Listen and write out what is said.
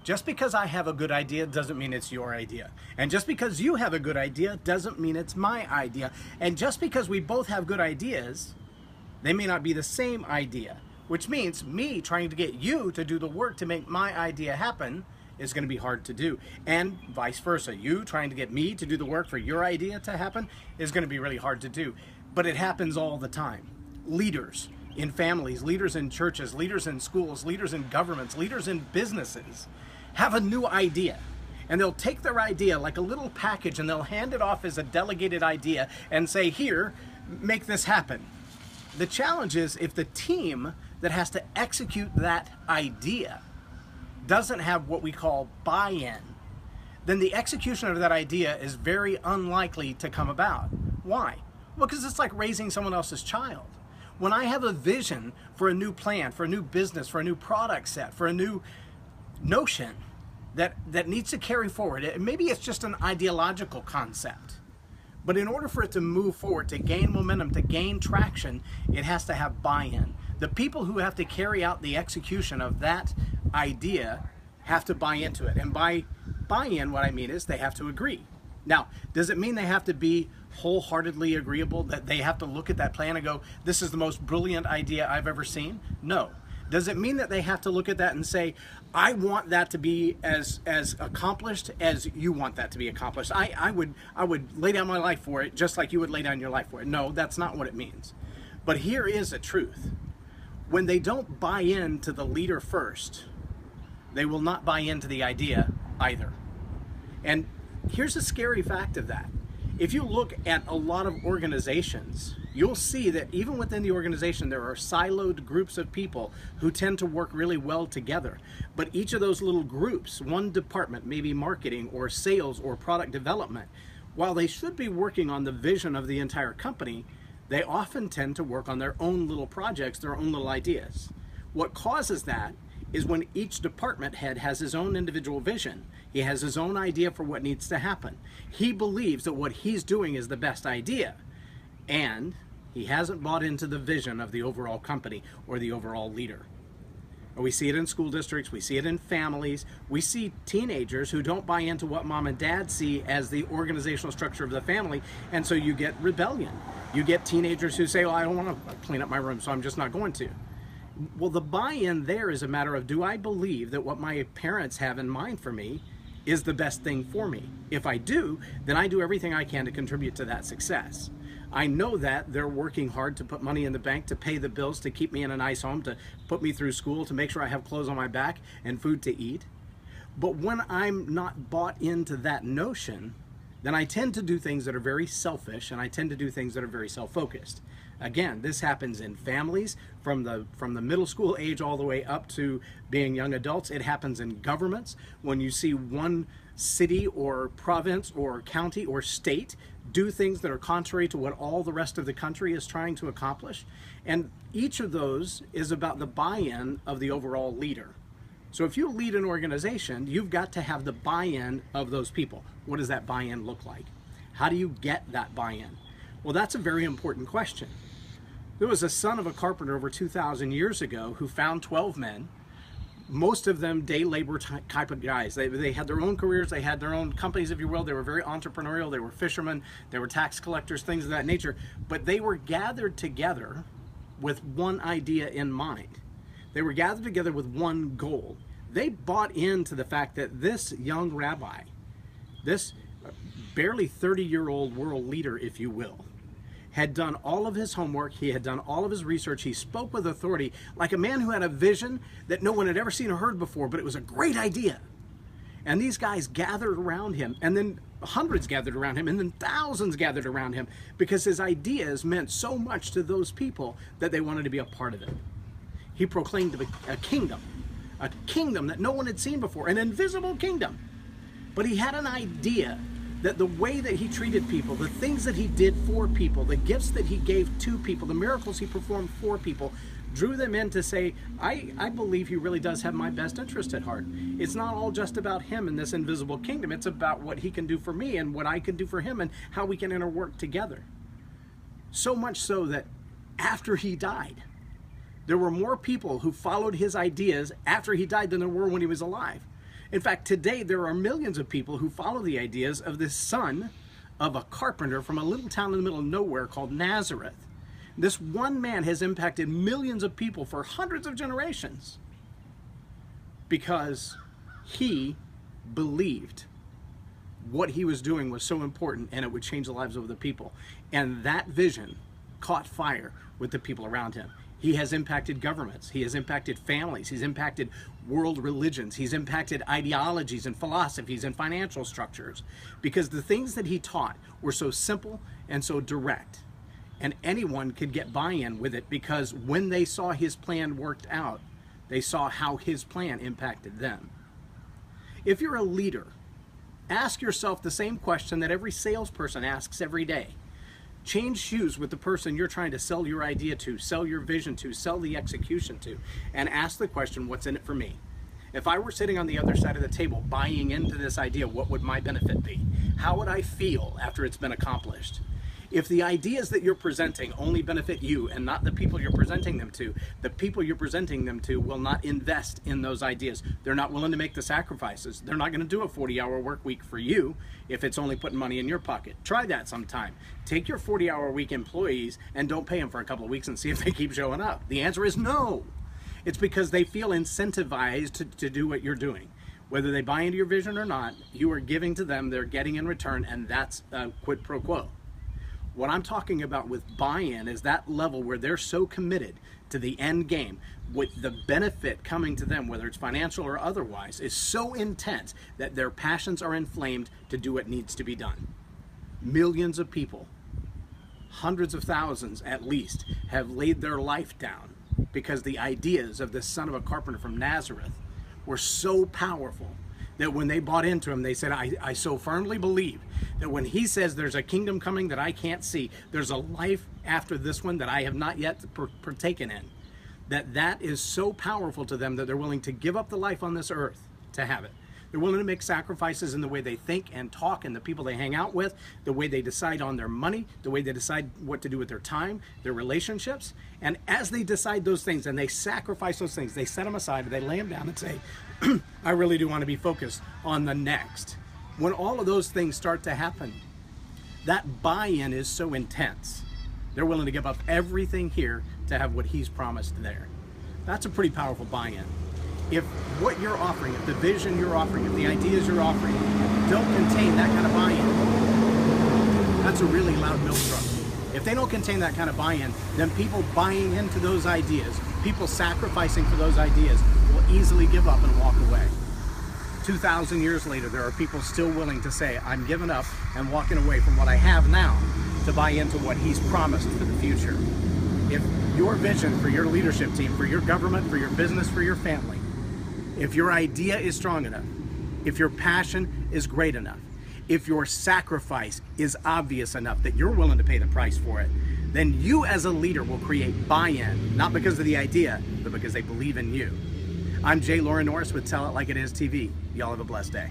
Just because I have a good idea doesn't mean it's your idea. And just because you have a good idea doesn't mean it's my idea. And just because we both have good ideas, they may not be the same idea. Which means me trying to get you to do the work to make my idea happen is going to be hard to do. And vice versa. You trying to get me to do the work for your idea to happen is going to be really hard to do. But it happens all the time. Leaders in families, leaders in churches, leaders in schools, leaders in governments, leaders in businesses have a new idea. And they'll take their idea like a little package and they'll hand it off as a delegated idea and say, here, make this happen. The challenge is if the team that has to execute that idea doesn't have what we call buy-in, then the execution of that idea is very unlikely to come about. Why? Well, because it's like raising someone else's child. When I have a vision for a new plan, for a new business, for a new product set, for a new notion that needs to carry forward, maybe it's just an ideological concept. But in order for it to move forward, to gain momentum, to gain traction, it has to have buy-in. The people who have to carry out the execution of that idea have to buy into it. And by buy-in, what I mean is they have to agree. Now, does it mean they have to be wholeheartedly agreeable, that they have to look at that plan and go, this is the most brilliant idea I've ever seen? No. Does it mean that they have to look at that and say, I want that to be as accomplished as you want that to be accomplished? I would lay down my life for it just like you would lay down your life for it. No, that's not what it means. But here is a truth. When they don't buy into the leader first, they will not buy into the idea either. And here's a scary fact of that. If you look at a lot of organizations, you'll see that even within the organization, there are siloed groups of people who tend to work really well together. But each of those little groups, one department, maybe marketing or sales or product development, while they should be working on the vision of the entire company, they often tend to work on their own little projects, their own little ideas. What causes that is when each department head has his own individual vision. He has his own idea for what needs to happen. He believes that what he's doing is the best idea, and he hasn't bought into the vision of the overall company or the overall leader. We see it in school districts, we see it in families, we see teenagers who don't buy into what mom and dad see as the organizational structure of the family, and so you get rebellion. You get teenagers who say, well, I don't want to clean up my room, so I'm just not going to. Well, the buy-in there is a matter of, do I believe that what my parents have in mind for me is the best thing for me? If I do, then I do everything I can to contribute to that success. I know that they're working hard to put money in the bank, to pay the bills, to keep me in a nice home, to put me through school, to make sure I have clothes on my back and food to eat. But when I'm not bought into that notion, then I tend to do things that are very selfish, and I tend to do things that are very self-focused. Again, this happens in families from the middle school age all the way up to being young adults. It happens in governments when you see one city or province or county or state do things that are contrary to what all the rest of the country is trying to accomplish. And each of those is about the buy-in of the overall leader. So if you lead an organization, you've got to have the buy-in of those people. What does that buy-in look like? How do you get that buy-in? Well, that's a very important question. There was a son of a carpenter over 2,000 years ago who found 12 men, most of them day labor type of guys. They had their own careers, they had their own companies, if you will. They were very entrepreneurial, they were fishermen, they were tax collectors, things of that nature. But they were gathered together with one idea in mind. They were gathered together with one goal. They bought into the fact that this young rabbi, this barely 30-year-old world leader, if you will, had done all of his homework, he had done all of his research, he spoke with authority, like a man who had a vision that no one had ever seen or heard before, but it was a great idea. And these guys gathered around him, and then hundreds gathered around him, and then thousands gathered around him, because his ideas meant so much to those people that they wanted to be a part of it. He proclaimed a kingdom that no one had seen before, an invisible kingdom. But he had an idea that the way that he treated people, the things that he did for people, the gifts that he gave to people, the miracles he performed for people, drew them in to say, I believe he really does have my best interest at heart. It's not all just about him in this invisible kingdom. It's about what he can do for me and what I can do for him and how we can interwork together. So much so that after he died, there were more people who followed his ideas after he died than there were when he was alive. In fact, today there are millions of people who follow the ideas of this son of a carpenter from a little town in the middle of nowhere called Nazareth. This one man has impacted millions of people for hundreds of generations because he believed what he was doing was so important and it would change the lives of the people. And that vision caught fire with the people around him. He has impacted governments. He has impacted families. He's impacted world religions. He's impacted ideologies and philosophies and financial structures because the things that he taught were so simple and so direct. And anyone could get buy-in with it because when they saw his plan worked out, they saw how his plan impacted them. If you're a leader, ask yourself the same question that every salesperson asks every day. Change shoes with the person you're trying to sell your idea to, sell your vision to, sell the execution to, and ask the question, what's in it for me? If I were sitting on the other side of the table buying into this idea, what would my benefit be? How would I feel after it's been accomplished? If the ideas that you're presenting only benefit you and not the people you're presenting them to, the people you're presenting them to will not invest in those ideas. They're not willing to make the sacrifices. They're not going to do a 40-hour work week for you if it's only putting money in your pocket. Try that sometime. Take your 40-hour week employees and don't pay them for a couple of weeks and see if they keep showing up. The answer is no. It's because they feel incentivized to do what you're doing. Whether they buy into your vision or not, you are giving to them, they're getting in return, and that's quid pro quo. What I'm talking about with buy-in is that level where they're so committed to the end game, with the benefit coming to them, whether it's financial or otherwise, is so intense that their passions are inflamed to do what needs to be done. Millions of people, hundreds of thousands at least, have laid their life down because the ideas of this son of a carpenter from Nazareth were so powerful that when they bought into him, they said, I so firmly believe that when he says there's a kingdom coming that I can't see, there's a life after this one that I have not yet partaken in, that is so powerful to them that they're willing to give up the life on this earth to have it. They're willing to make sacrifices in the way they think and talk and the people they hang out with, the way they decide on their money, the way they decide what to do with their time, their relationships. And as they decide those things and they sacrifice those things, they set them aside and they lay them down and say, I really do want to be focused on the next. When all of those things start to happen, that buy-in is so intense. They're willing to give up everything here to have what he's promised there. That's a pretty powerful buy-in. If what you're offering, if the vision you're offering, if the ideas you're offering don't contain that kind of buy-in, that's a really loud milk truck. If they don't contain that kind of buy-in, then people buying into those ideas, people sacrificing for those ideas, will easily give up and walk away. 2,000 years later, there are people still willing to say, I'm giving up and walking away from what I have now to buy into what he's promised for the future. If your vision for your leadership team, for your government, for your business, for your family, if your idea is strong enough, if your passion is great enough, if your sacrifice is obvious enough that you're willing to pay the price for it, then you as a leader will create buy-in, not because of the idea, but because they believe in you. I'm J Loren Norris with Tell It Like It Is TV. Y'all have a blessed day.